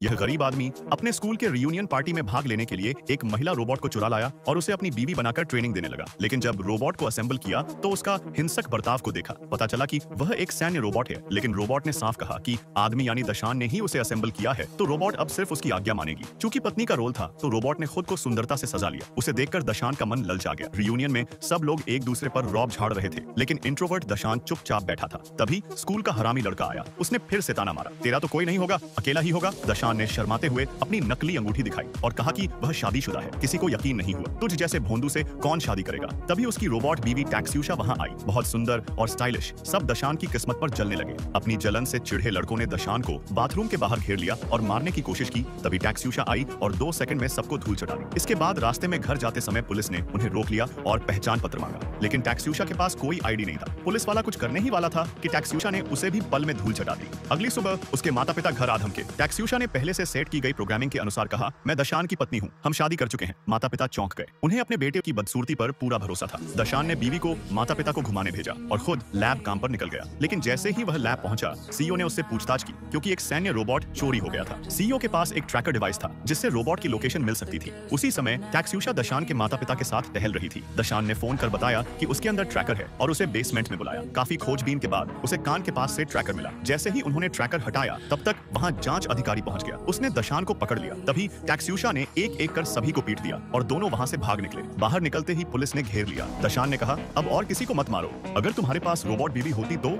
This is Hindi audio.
यह गरीब आदमी अपने स्कूल के रियूनियन पार्टी में भाग लेने के लिए एक महिला रोबोट को चुरा लाया और उसे अपनी बीवी बनाकर ट्रेनिंग देने लगा। लेकिन जब रोबोट को असेंबल किया तो उसका हिंसक बर्ताव को देखा। पता चला कि वह एक सैन्य रोबोट है, लेकिन रोबोट ने साफ कहा कि आदमी यानी दशान ने ही उसे असेंबल किया है, तो रोबोट अब सिर्फ उसकी आज्ञा मानेगी। चूंकि पत्नी का रोल था, तो रोबोट ने खुद को सुंदरता से सजा लिया। उसे देखकर दशान का मन ललचा गया। रियूनियन में सब लोग एक दूसरे पर रौब झाड़ रहे थे, लेकिन इंट्रोवर्ट दशान चुपचाप बैठा था। तभी स्कूल का हरामी लड़का आया। उसने फिर से ताना मारा, तेरा तो कोई नहीं होगा, अकेला ही होगा। दशान ने शर्माते हुए अपनी नकली अंगूठी दिखाई और कहा कि वह शादीशुदा है। किसी को यकीन नहीं हुआ। तुझ जैसे भोंदू से कौन शादी करेगा। तभी उसकी रोबोट बीवी टैक्स्यूशा वहां आई, बहुत सुंदर और स्टाइलिश। सब दशान की किस्मत पर जलने लगे। अपनी जलन से चिढ़े लड़कों ने दशान को बाथरूम के बाहर घेर लिया और मारने की कोशिश की। तभी टैक्स्यूशा आई और 2 सेकंड में सबको धूल चटा दी। इसके बाद रास्ते में घर जाते समय पुलिस ने उन्हें रोक लिया और पहचान पत्र मांगा, लेकिन टैक्स्यूशा के पास कोई आईडी नहीं था। पुलिस वाला कुछ करने ही वाला था कि टैक्स्यूशा ने उसे भी पल में धूल चटा दी। अगली सुबह उसके माता पिता घर आ धमके। टैक्स्यूशा ने पहले से सेट की गई प्रोग्रामिंग के अनुसार कहा, मैं दशान की पत्नी हूँ, हम शादी कर चुके हैं। माता पिता चौंक गए। उन्हें अपने बेटे की बदसूरती पर पूरा भरोसा था। दशान ने बीवी को माता पिता को घुमाने भेजा और खुद लैब काम पर निकल गया। लेकिन जैसे ही वह लैब पहुंचा, सीईओ ने उससे पूछताछ की, क्योंकि एक सैन्य रोबोट चोरी हो गया था। सीईओ के पास एक ट्रैकर डिवाइस था, जिससे रोबोट की लोकेशन मिल सकती थी। उसी समय टैक्स्यूशा दशान के माता पिता के साथ टहल रही थी। दशान ने फोन कर बताया कि उसके अंदर ट्रैकर है और उसे बेसमेंट में बुलाया। काफी खोजबीन के बाद उसे कान के पास से ट्रैकर मिला। जैसे ही उन्होंने ट्रैकर हटाया, तब तक वहां जांच अधिकारी पहुंच गया। उसने दशान को पकड़ लिया। तभी टैक्स्यूशा ने एक-एक कर सभी को पीट दिया और दोनों वहां से भाग निकले। बाहर निकलते ही पुलिस ने घेर लिया। दशान ने कहा, अब और किसी को मत मारो, अगर तुम्हारे पास रोबोट बीवी होती तो।